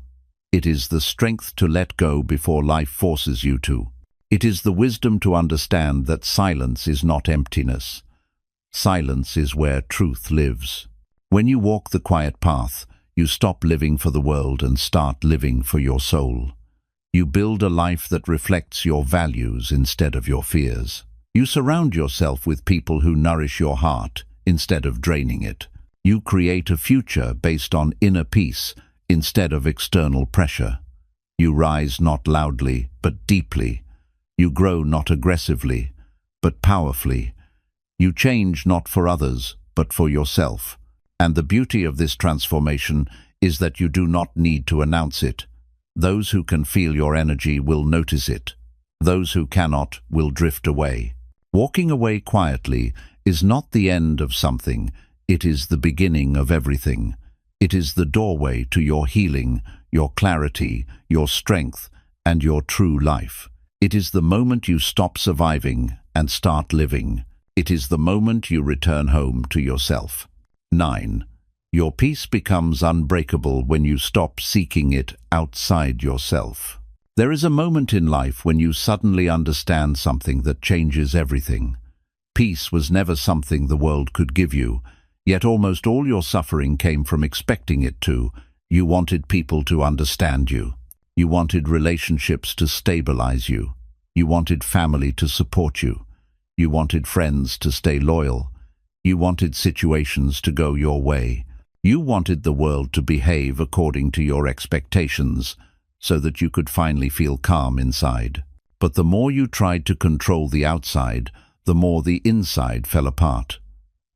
It is the strength to let go before life forces you to. It is the wisdom to understand that silence is not emptiness. Silence is where truth lives. When you walk the quiet path, you stop living for the world and start living for your soul. You build a life that reflects your values instead of your fears. You surround yourself with people who nourish your heart instead of draining it. You create a future based on inner peace instead of external pressure. You rise not loudly, but deeply. You grow not aggressively, but powerfully. You change not for others, but for yourself. And the beauty of this transformation is that you do not need to announce it. Those who can feel your energy will notice it. Those who cannot will drift away. Walking away quietly is not the end of something. It is the beginning of everything. It is the doorway to your healing, your clarity, your strength, and your true life. It is the moment you stop surviving and start living. It is the moment you return home to yourself. 9. Your peace becomes unbreakable when you stop seeking it outside yourself. There is a moment in life when you suddenly understand something that changes everything. Peace was never something the world could give you, yet almost all your suffering came from expecting it to. You wanted people to understand you. You wanted relationships to stabilize you. You wanted family to support you. You wanted friends to stay loyal. You wanted situations to go your way. You wanted the world to behave according to your expectations, so that you could finally feel calm inside. But the more you tried to control the outside, the more the inside fell apart.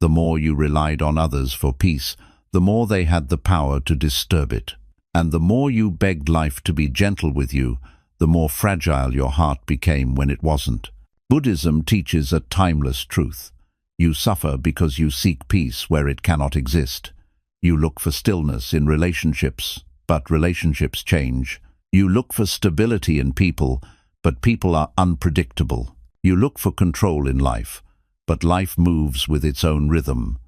The more you relied on others for peace, the more they had the power to disturb it. And the more you begged life to be gentle with you, the more fragile your heart became when it wasn't. Buddhism teaches a timeless truth. You suffer because you seek peace where it cannot exist. You look for stillness in relationships, but relationships change. You look for stability in people, but people are unpredictable. You look for control in life, but life moves with its own rhythm.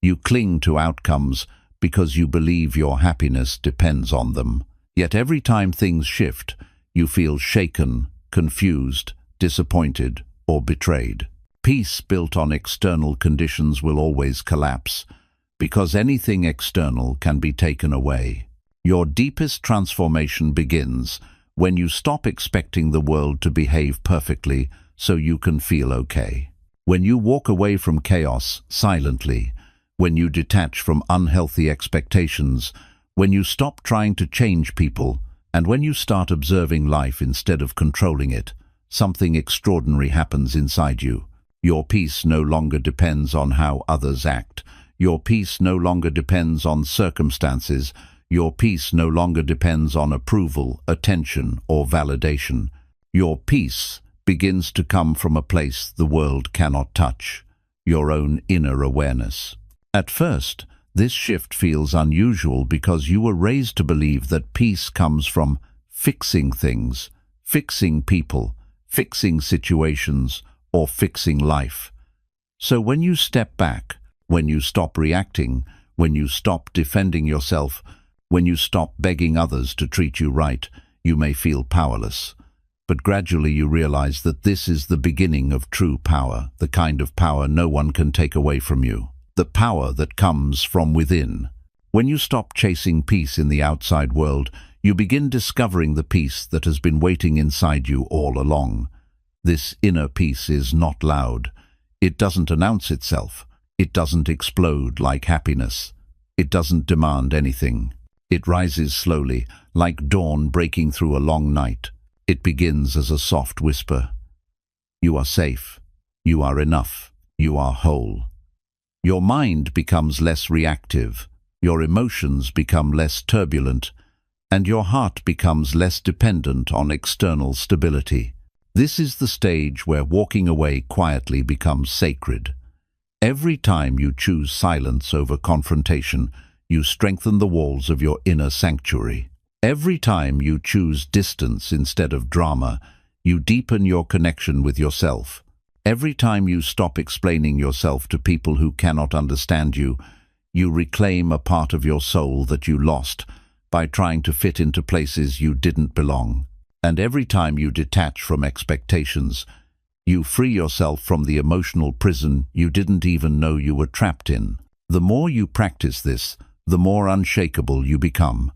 You cling to outcomes because you believe your happiness depends on them. Yet every time things shift, you feel shaken, confused, disappointed, or betrayed. Peace built on external conditions will always collapse, because anything external can be taken away. Your deepest transformation begins when you stop expecting the world to behave perfectly so you can feel okay. When you walk away from chaos silently, when you detach from unhealthy expectations, when you stop trying to change people, and when you start observing life instead of controlling it, something extraordinary happens inside you. Your peace no longer depends on how others act. Your peace no longer depends on circumstances. Your peace no longer depends on approval, attention, or validation. Your peace begins to come from a place the world cannot touch, your own inner awareness. At first, this shift feels unusual because you were raised to believe that peace comes from fixing things, fixing people, fixing situations, or fixing life. So when you step back, when you stop reacting, when you stop defending yourself, when you stop begging others to treat you right, you may feel powerless. But gradually you realize that this is the beginning of true power, the kind of power no one can take away from you. The power that comes from within. When you stop chasing peace in the outside world, you begin discovering the peace that has been waiting inside you all along. This inner peace is not loud. It doesn't announce itself. It doesn't explode like happiness. It doesn't demand anything. It rises slowly, like dawn breaking through a long night. It begins as a soft whisper. You are safe. You are enough. You are whole. Your mind becomes less reactive, your emotions become less turbulent, and your heart becomes less dependent on external stability. This is the stage where walking away quietly becomes sacred. Every time you choose silence over confrontation, you strengthen the walls of your inner sanctuary. Every time you choose distance instead of drama, you deepen your connection with yourself. Every time you stop explaining yourself to people who cannot understand you, you reclaim a part of your soul that you lost by trying to fit into places you didn't belong. And every time you detach from expectations, you free yourself from the emotional prison you didn't even know you were trapped in. The more you practice this, the more unshakable you become.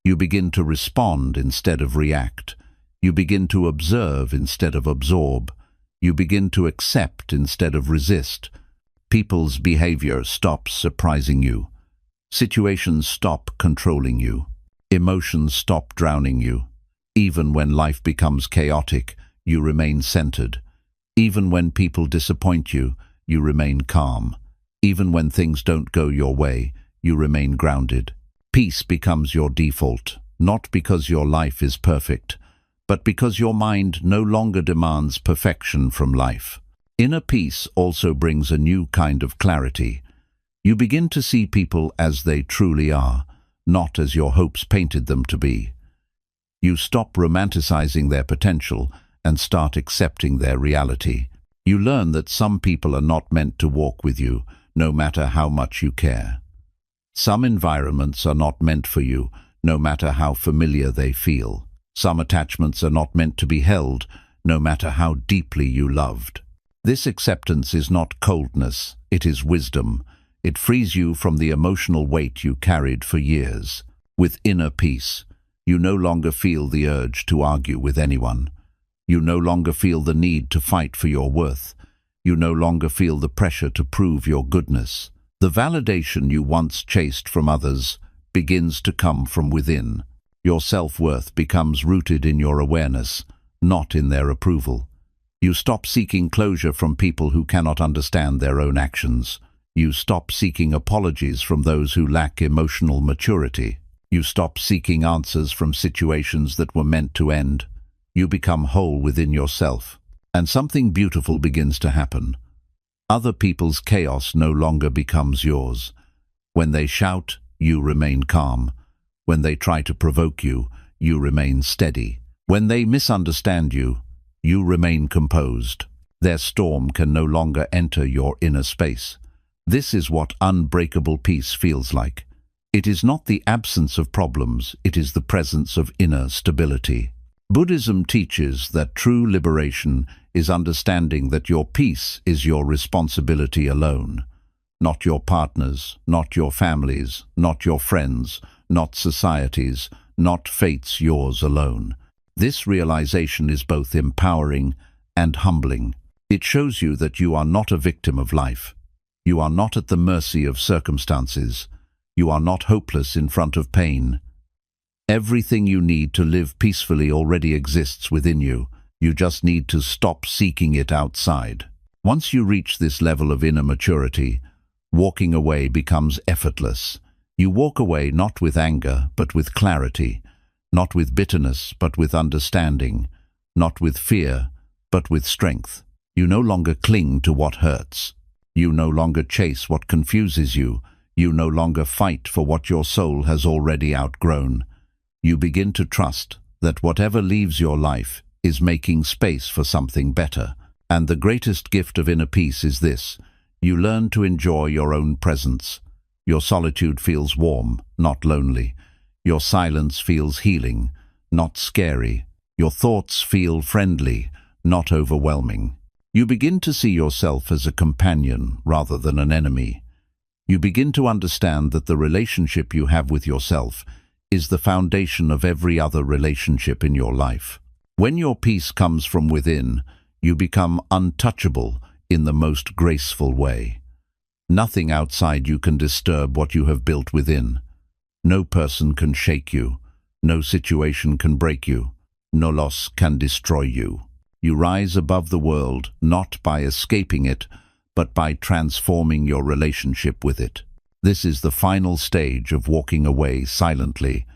You begin to respond instead of react. You begin to observe instead of absorb. You begin to accept instead of resist. People's behavior stops surprising you. Situations stop controlling you. Emotions stop drowning you. Even when life becomes chaotic, you remain centered. Even when people disappoint you, you remain calm. Even when things don't go your way, you remain grounded. Peace becomes your default, not because your life is perfect, but because your mind no longer demands perfection from life. Inner peace also brings a new kind of clarity. You begin to see people as they truly are, not as your hopes painted them to be. You stop romanticizing their potential and start accepting their reality. You learn that some people are not meant to walk with you, no matter how much you care. Some environments are not meant for you, no matter how familiar they feel. Some attachments are not meant to be held, no matter how deeply you loved. This acceptance is not coldness, it is wisdom. It frees you from the emotional weight you carried for years. With inner peace, you no longer feel the urge to argue with anyone. You no longer feel the need to fight for your worth. You no longer feel the pressure to prove your goodness. The validation you once chased from others begins to come from within. Your self-worth becomes rooted in your awareness, not in their approval. You stop seeking closure from people who cannot understand their own actions. You stop seeking apologies from those who lack emotional maturity. You stop seeking answers from situations that were meant to end. You become whole within yourself, and something beautiful begins to happen. Other people's chaos no longer becomes yours. When they shout, you remain calm. When they try to provoke you, you remain steady. When they misunderstand you, you remain composed. Their storm can no longer enter your inner space. This is what unbreakable peace feels like. It is not the absence of problems, it is the presence of inner stability. Buddhism teaches that true liberation is understanding that your peace is your responsibility alone. Not your partner's, not your family's, not your friends', not society's, not fate's, yours alone. This realization is both empowering and humbling. It shows you that you are not a victim of life. You are not at the mercy of circumstances. You are not hopeless in front of pain. Everything you need to live peacefully already exists within you. You just need to stop seeking it outside. Once you reach this level of inner maturity, walking away becomes effortless. You walk away not with anger, but with clarity, not with bitterness, but with understanding, not with fear, but with strength. You no longer cling to what hurts. You no longer chase what confuses you. You no longer fight for what your soul has already outgrown. You begin to trust that whatever leaves your life is making space for something better. And the greatest gift of inner peace is this: you learn to enjoy your own presence. Your solitude feels warm, not lonely. Your silence feels healing, not scary. Your thoughts feel friendly, not overwhelming. You begin to see yourself as a companion rather than an enemy. You begin to understand that the relationship you have with yourself is the foundation of every other relationship in your life. When your peace comes from within, you become untouchable in the most graceful way. Nothing outside you can disturb what you have built within. No person can shake you. No situation can break you. No loss can destroy you. You rise above the world not by escaping it, but by transforming your relationship with it. This is the final stage of walking away silently,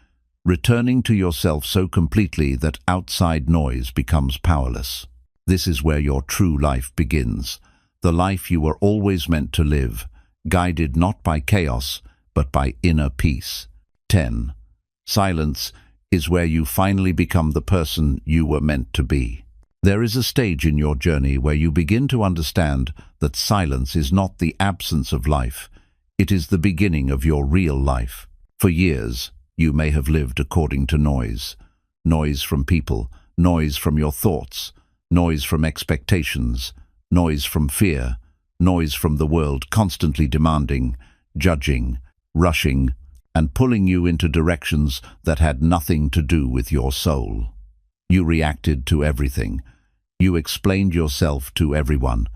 returning to yourself so completely that outside noise becomes powerless. This is where your true life begins, the life you were always meant to live, guided not by chaos, but by inner peace. 10. Silence is where you finally become the person you were meant to be. There is a stage in your journey where you begin to understand that silence is not the absence of life, it is the beginning of your real life. For years, you may have lived according to noise. Noise from people, noise from your thoughts, noise from expectations, noise from fear, noise from the world constantly demanding, judging, rushing, and pulling you into directions that had nothing to do with your soul. You reacted to everything. You explained yourself to everyone.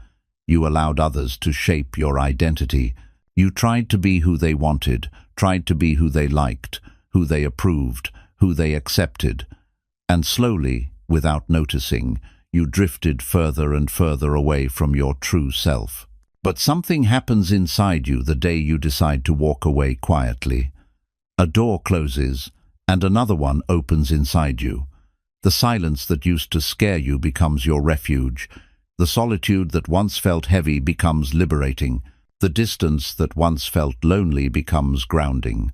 You allowed others to shape your identity. You tried to be who they wanted, tried to be who they liked, who they approved, who they accepted. And slowly, without noticing, you drifted further and further away from your true self. But something happens inside you the day you decide to walk away quietly. A door closes, and another one opens inside you. The silence that used to scare you becomes your refuge. The solitude that once felt heavy becomes liberating. The distance that once felt lonely becomes grounding.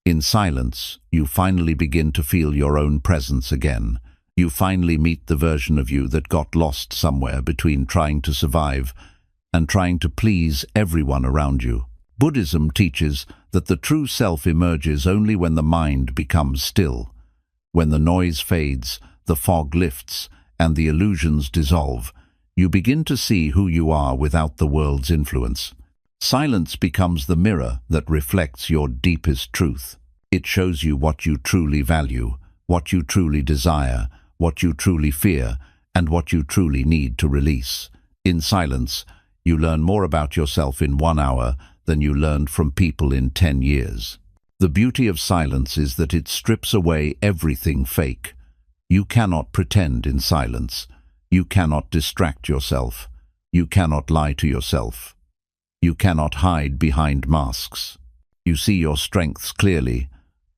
In silence, you finally begin to feel your own presence again. You finally meet the version of you that got lost somewhere between trying to survive and trying to please everyone around you. Buddhism teaches that the true self emerges only when the mind becomes still. When the noise fades, the fog lifts, and the illusions dissolve, you begin to see who you are without the world's influence. Silence becomes the mirror that reflects your deepest truth. It shows you what you truly value, what you truly desire, what you truly fear, and what you truly need to release. In silence, you learn more about yourself in 1 hour than you learned from people in 10 years. The beauty of silence is that it strips away everything fake. You cannot pretend in silence. You cannot distract yourself. You cannot lie to yourself. You cannot hide behind masks. You see your strengths clearly,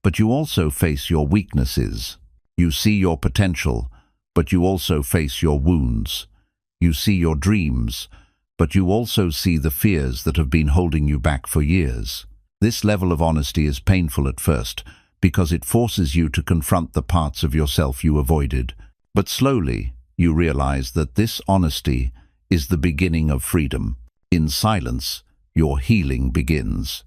but you also face your weaknesses. You see your potential, but you also face your wounds. You see your dreams, but you also see the fears that have been holding you back for years. This level of honesty is painful at first because it forces you to confront the parts of yourself you avoided. But slowly, you realize that this honesty is the beginning of freedom. In silence, your healing begins.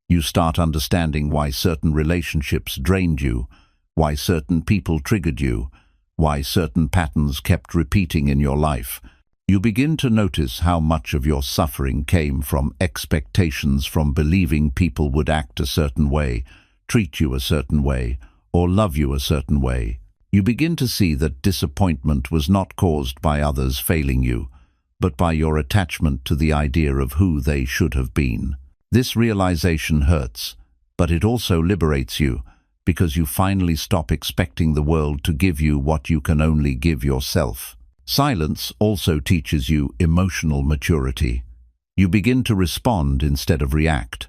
You start understanding why certain relationships drained you, why certain people triggered you, why certain patterns kept repeating in your life. You begin to notice how much of your suffering came from expectations, from believing people would act a certain way, treat you a certain way, or love you a certain way. You begin to see that disappointment was not caused by others failing you, but by your attachment to the idea of who they should have been. This realization hurts, but it also liberates you, because you finally stop expecting the world to give you what you can only give yourself. Silence also teaches you emotional maturity. You begin to respond instead of react.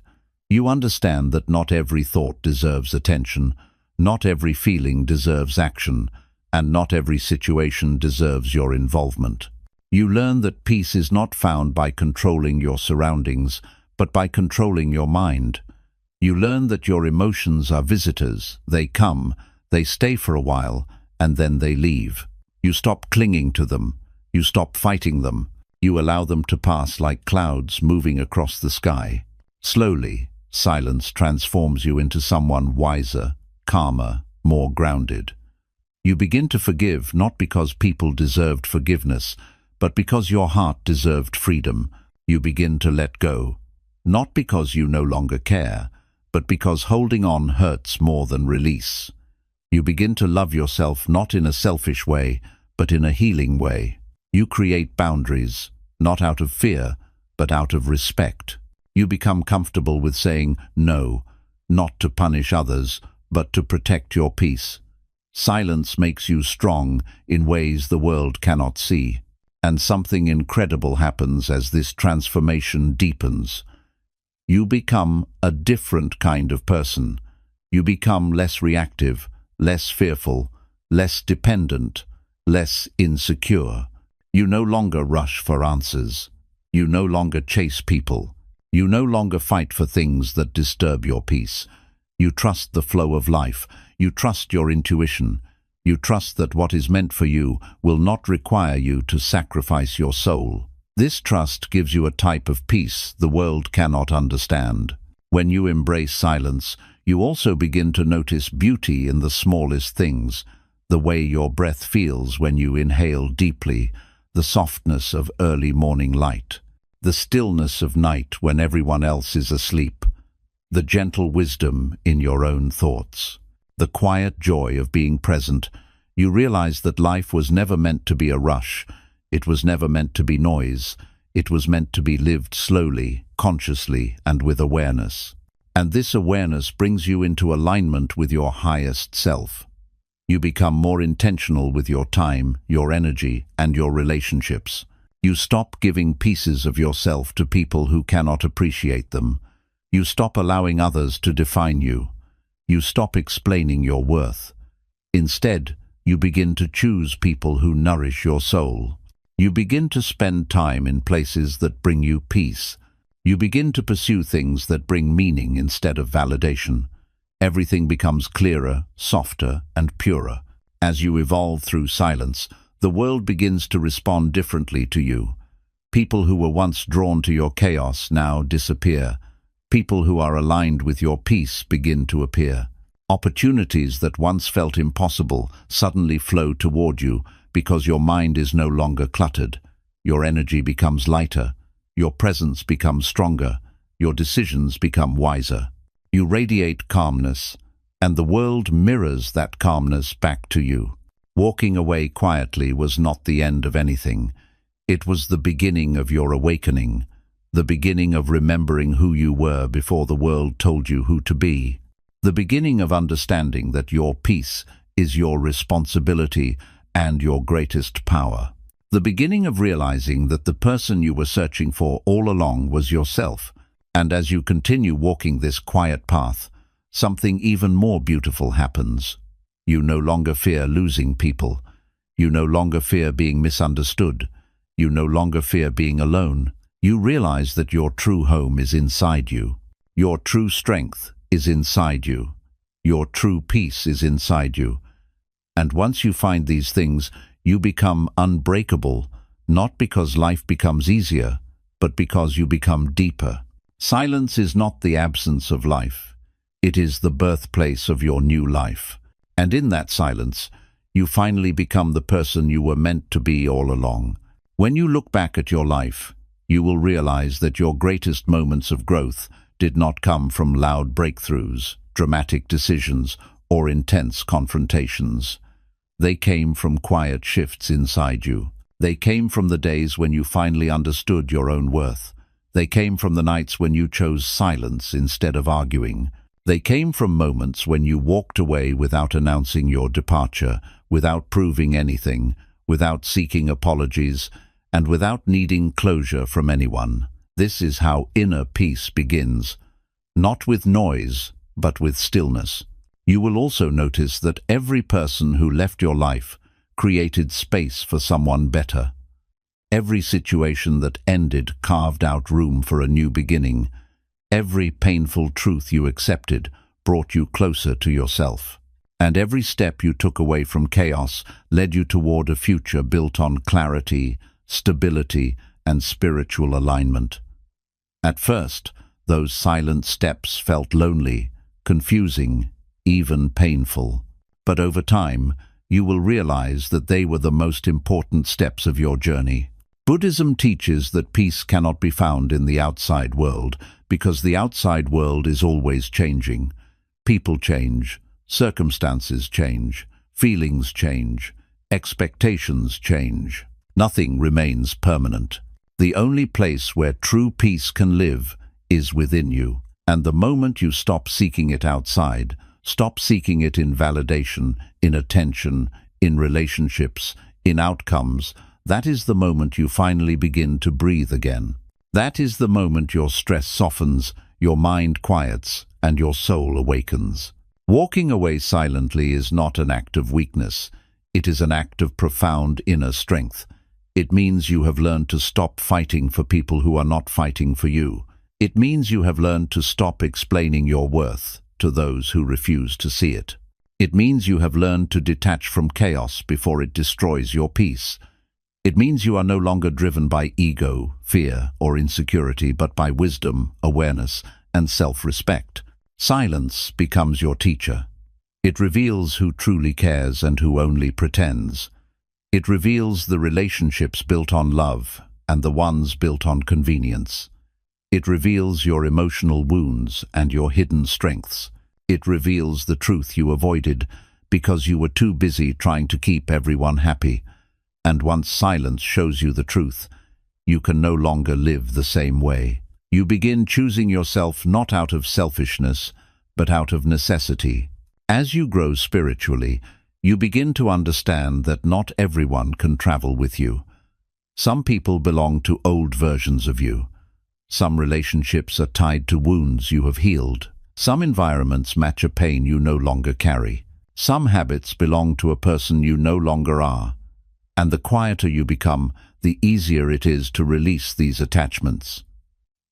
You understand that not every thought deserves attention, not every feeling deserves action, and not every situation deserves your involvement. You learn that peace is not found by controlling your surroundings, but by controlling your mind. You learn that your emotions are visitors. They come, they stay for a while, and then they leave. You stop clinging to them. You stop fighting them. You allow them to pass like clouds moving across the sky. Slowly, silence transforms you into someone wiser, calmer, more grounded. You begin to forgive not because people deserved forgiveness, but because your heart deserved freedom. You begin to let go, not because you no longer care, but because holding on hurts more than release. You begin to love yourself not in a selfish way, but in a healing way. You create boundaries, not out of fear, but out of respect. You become comfortable with saying no, not to punish others, but to protect your peace. Silence makes you strong in ways the world cannot see. And something incredible happens as this transformation deepens. You become a different kind of person. You become less reactive, less fearful, less dependent, less insecure. You no longer rush for answers. You no longer chase people. You no longer fight for things that disturb your peace. You trust the flow of life. You trust your intuition. You trust that what is meant for you will not require you to sacrifice your soul. This trust gives you a type of peace the world cannot understand. When you embrace silence, you also begin to notice beauty in the smallest things, the way your breath feels when you inhale deeply, the softness of early morning light, the stillness of night when everyone else is asleep, the gentle wisdom in your own thoughts, the quiet joy of being present. You realize that life was never meant to be a rush. It was never meant to be noise. It was meant to be lived slowly, consciously, and with awareness. And this awareness brings you into alignment with your highest self. You become more intentional with your time, your energy, and your relationships. You stop giving pieces of yourself to people who cannot appreciate them. You stop allowing others to define you. You stop explaining your worth. Instead, you begin to choose people who nourish your soul. You begin to spend time in places that bring you peace. You begin to pursue things that bring meaning instead of validation. Everything becomes clearer, softer, and purer. As you evolve through silence, the world begins to respond differently to you. People who were once drawn to your chaos now disappear. People who are aligned with your peace begin to appear. Opportunities that once felt impossible suddenly flow toward you because your mind is no longer cluttered. Your energy becomes lighter. Your presence becomes stronger. Your decisions become wiser. You radiate calmness, and the world mirrors that calmness back to you. Walking away quietly was not the end of anything. It was the beginning of your awakening, the beginning of remembering who you were before the world told you who to be, the beginning of understanding that your peace is your responsibility and your greatest power. The beginning of realizing that the person you were searching for all along was yourself. And as you continue walking this quiet path, something even more beautiful happens. You no longer fear losing people. You no longer fear being misunderstood. You no longer fear being alone. You realize that your true home is inside you. Your true strength is inside you. Your true peace is inside you. And once you find these things, you become unbreakable, not because life becomes easier, but because you become deeper. Silence is not the absence of life. It is the birthplace of your new life. And in that silence, You finally become the person you were meant to be all along. When you look back at your life, you will realize that your greatest moments of growth did not come from loud breakthroughs, dramatic decisions, or intense confrontations. They came from quiet shifts inside you. They came from the days when you finally understood your own worth. They came from the nights when you chose silence instead of arguing. They came from moments when you walked away without announcing your departure, without proving anything, without seeking apologies, and without needing closure from anyone. This is how inner peace begins, not with noise, but with stillness. You will also notice that every person who left your life created space for someone better. Every situation that ended carved out room for a new beginning. Every painful truth you accepted brought you closer to yourself. And every step you took away from chaos led you toward a future built on clarity, stability, and spiritual alignment. At first, those silent steps felt lonely, confusing, even painful. But over time, you will realize that they were the most important steps of your journey. Buddhism teaches that peace cannot be found in the outside world because the outside world is always changing. People change, circumstances change, feelings change, expectations change. Nothing remains permanent. The only place where true peace can live is within you. And the moment you stop seeking it outside, stop seeking it in validation, in attention, in relationships, in outcomes, that is the moment you finally begin to breathe again. That is the moment your stress softens, your mind quiets, and your soul awakens. Walking away silently is not an act of weakness. It is an act of profound inner strength. It means you have learned to stop fighting for people who are not fighting for you. It means you have learned to stop explaining your worth to those who refuse to see it. It means you have learned to detach from chaos before it destroys your peace. It means you are no longer driven by ego, fear, or insecurity, but by wisdom, awareness, and self-respect. Silence becomes your teacher. It reveals who truly cares and who only pretends. It reveals the relationships built on love and the ones built on convenience. It reveals your emotional wounds and your hidden strengths. It reveals the truth you avoided because you were too busy trying to keep everyone happy. And once silence shows you the truth, you can no longer live the same way. You begin choosing yourself not out of selfishness, but out of necessity. As you grow spiritually, you begin to understand that not everyone can travel with you. Some people belong to old versions of you. Some relationships are tied to wounds you have healed. Some environments match a pain you no longer carry. Some habits belong to a person you no longer are. And the quieter you become, the easier it is to release these attachments.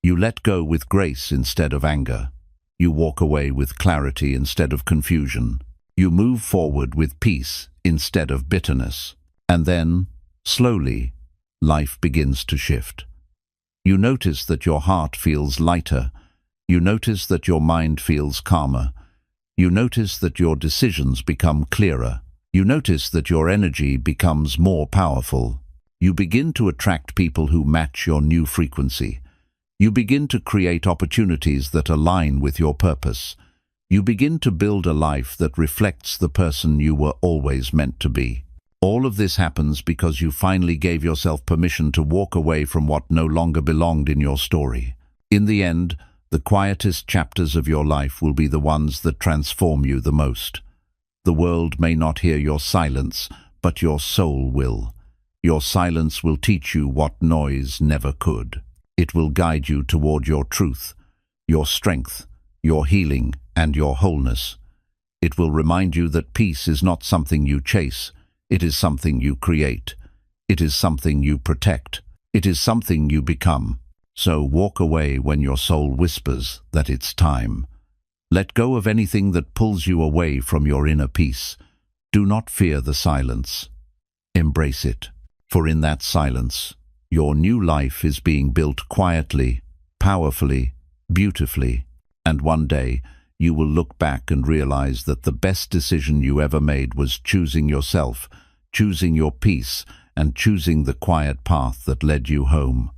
You let go with grace instead of anger. You walk away with clarity instead of confusion. You move forward with peace instead of bitterness. And then, slowly, life begins to shift. You notice that your heart feels lighter. You notice that your mind feels calmer. You notice that your decisions become clearer. You notice that your energy becomes more powerful. You begin to attract people who match your new frequency. You begin to create opportunities that align with your purpose. You begin to build a life that reflects the person you were always meant to be. All of this happens because you finally gave yourself permission to walk away from what no longer belonged in your story. In the end, the quietest chapters of your life will be the ones that transform you the most. The world may not hear your silence, but your soul will. Your silence will teach you what noise never could. It will guide you toward your truth, your strength, your healing, and your wholeness. It will remind you that peace is not something you chase. It is something you create. It is something you protect. It is something you become. So walk away when your soul whispers that it's time. Let go of anything that pulls you away from your inner peace. Do not fear the silence. Embrace it, for in that silence, your new life is being built quietly, powerfully, beautifully, and one day you will look back and realize that the best decision you ever made was choosing yourself, choosing your peace, and choosing the quiet path that led you home.